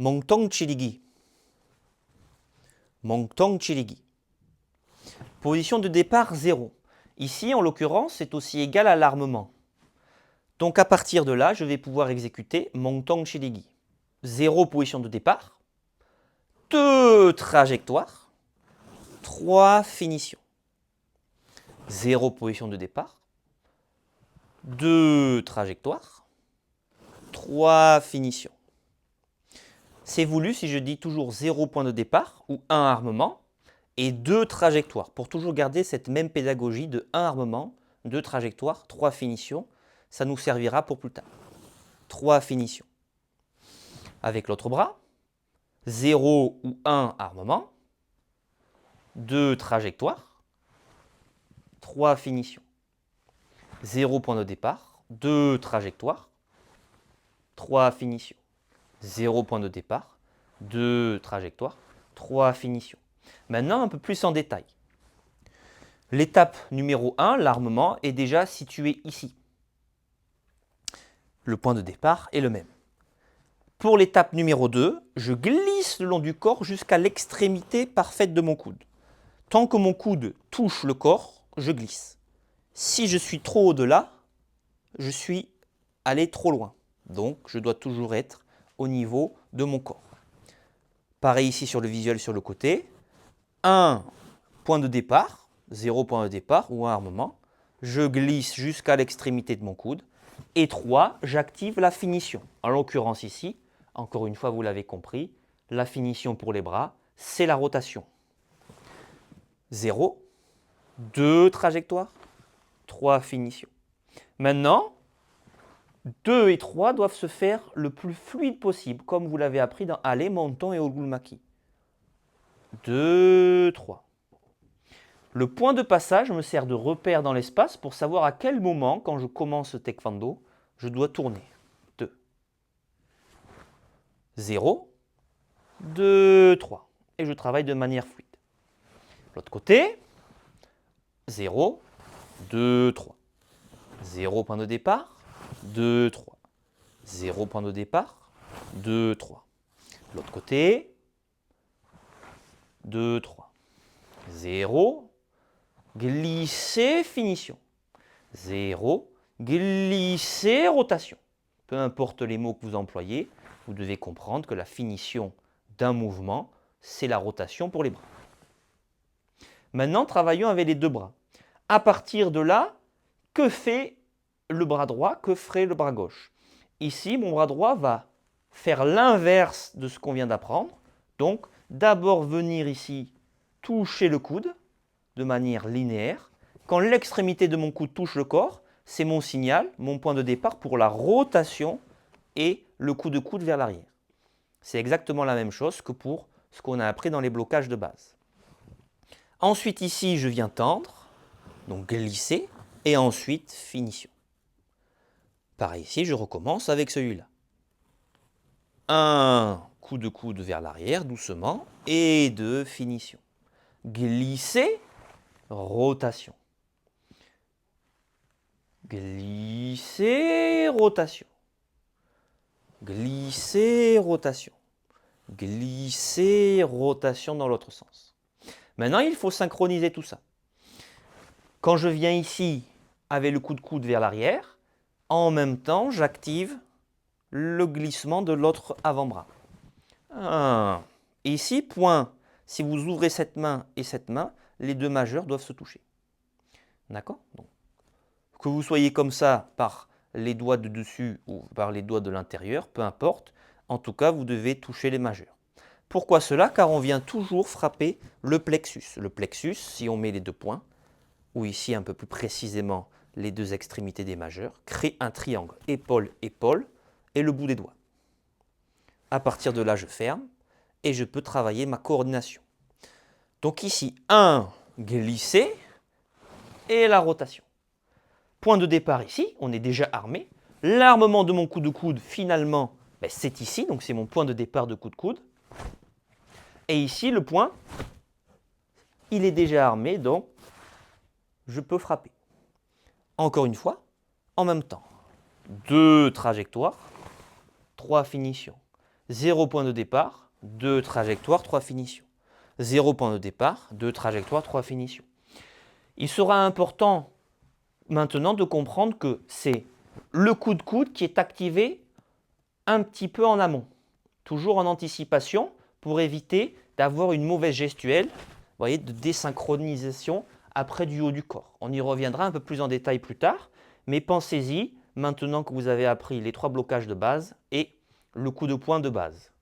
멍텅 치리기. 멍텅 치리기. Position de départ 0. Ici, en l'occurrence, c'est aussi égal à l'armement. Donc à partir de là, je vais pouvoir exécuter 멍텅 치리기. 0 position de départ, 2 trajectoires, 3 finitions. 0 position de départ, 2 trajectoires, 3 finitions. C'est voulu si je dis toujours 0 point de départ ou 1 armement et 2 trajectoires pour toujours garder cette même pédagogie de 1 armement, 2 trajectoires, 3 finitions. Ça nous servira pour plus tard. 3 finitions. Avec l'autre bras, 0 ou 1 armement, 2 trajectoires, 3 finitions. 0 point de départ, 2 trajectoires, 3 finitions. 0 point de départ, 2 trajectoires, 3 finitions. Maintenant, un peu plus en détail. L'étape numéro 1, l'armement, est déjà situé ici. Le point de départ est le même. Pour l'étape numéro 2, je glisse le long du corps jusqu'à l'extrémité parfaite de mon coude. Tant que mon coude touche le corps, je glisse. Si je suis trop au-delà, je suis allé trop loin. Donc, je dois toujours être au niveau de mon corps. Pareil ici sur le visuel sur le côté. 1 point de départ, 0 point de départ ou un armement. Je glisse jusqu'à l'extrémité de mon coude. Et 3, j'active la finition. En l'occurrence ici, encore une fois, vous l'avez compris, la finition pour les bras, c'est la rotation. 0, 2 trajectoires, 3 finitions. Maintenant, 2 et 3 doivent se faire le plus fluide possible, comme vous l'avez appris dans Ale, Monton et Ogulmaki. 2, 3. Le point de passage me sert de repère dans l'espace pour savoir à quel moment, quand je commence le taekwondo, je dois tourner. 2. 0, 2, 3. Et je travaille de manière fluide. L'autre côté, 0, 2, 3. 0 point de départ, 2, 3. 0 point de départ, 2, 3. L'autre côté, 2, 3. 0, glisser, finition. 0, glisser, rotation. Peu importe les mots que vous employez, vous devez comprendre que la finition d'un mouvement, c'est la rotation pour les bras. Maintenant, travaillons avec les deux bras. À partir de là, que fait le bras droit? Que ferait le bras gauche? Ici, mon bras droit va faire l'inverse de ce qu'on vient d'apprendre. Donc, d'abord venir ici toucher le coude de manière linéaire. Quand l'extrémité de mon coude touche le corps, c'est mon signal, mon point de départ pour la rotation et le coup de coude vers l'arrière. C'est exactement la même chose que pour ce qu'on a appris dans les blocages de base. Ensuite, ici, je viens tendre, donc glisser, et ensuite finition. Pareil ici, je recommence avec celui-là. Un coup de coude vers l'arrière, doucement, et 2, finition. Glisser, rotation. Glisser, rotation. Glisser, rotation. Glisser, rotation dans l'autre sens. Maintenant, il faut synchroniser tout ça. Quand je viens ici avec le coup de coude vers l'arrière, en même temps, j'active le glissement de l'autre avant-bras. Ici, point. Si vous ouvrez cette main et cette main, les deux majeurs doivent se toucher. D'accord? Que vous soyez comme ça par les doigts de dessus ou par les doigts de l'intérieur, peu importe. En tout cas, vous devez toucher les majeurs. Pourquoi cela? Car on vient toujours frapper le plexus. Le plexus, si on met les deux points, ou ici un peu plus précisément les deux extrémités des majeurs, crée un triangle épaule-épaule et le bout des doigts. À partir de là, je ferme et je peux travailler ma coordination. Donc ici, 1, glisser et la rotation. Point de départ ici, on est déjà armé. L'armement de mon coup de coude, finalement, c'est ici, donc c'est mon point de départ de coup de coude. Et ici, le point, il est déjà armé, donc je peux frapper. Encore une fois, en même temps. 2 trajectoires, 3 finitions. 0 point de départ, 2 trajectoires, 3 finitions. 0 point de départ, 2 trajectoires, 3 finitions. Il sera important maintenant de comprendre que c'est le coup de coude qui est activé un petit peu en amont, toujours en anticipation pour éviter d'avoir une mauvaise gestuelle, vous voyez, de désynchronisation après du haut du corps. On y reviendra un peu plus en détail plus tard, mais pensez-y maintenant que vous avez appris les 3 blocages de base et le coup de poing de base.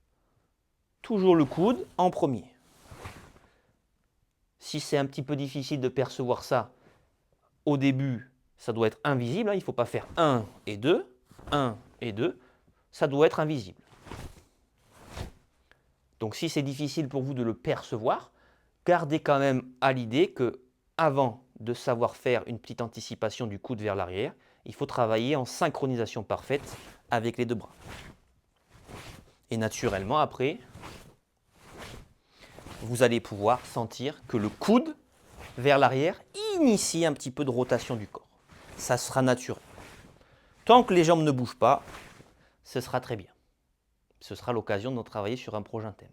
Toujours le coude en premier. Si c'est un petit peu difficile de percevoir ça, au début, ça doit être invisible. Il ne faut pas faire 1 et 2, 1 et 2. Ça doit être invisible. Donc si c'est difficile pour vous de le percevoir, gardez quand même à l'idée que avant de savoir faire une petite anticipation du coude vers l'arrière, il faut travailler en synchronisation parfaite avec les 2 bras. Et naturellement, après, vous allez pouvoir sentir que le coude vers l'arrière initie un petit peu de rotation du corps. Ça sera naturel. Tant que les jambes ne bougent pas, ce sera très bien. Ce sera l'occasion de travailler sur un prochain thème.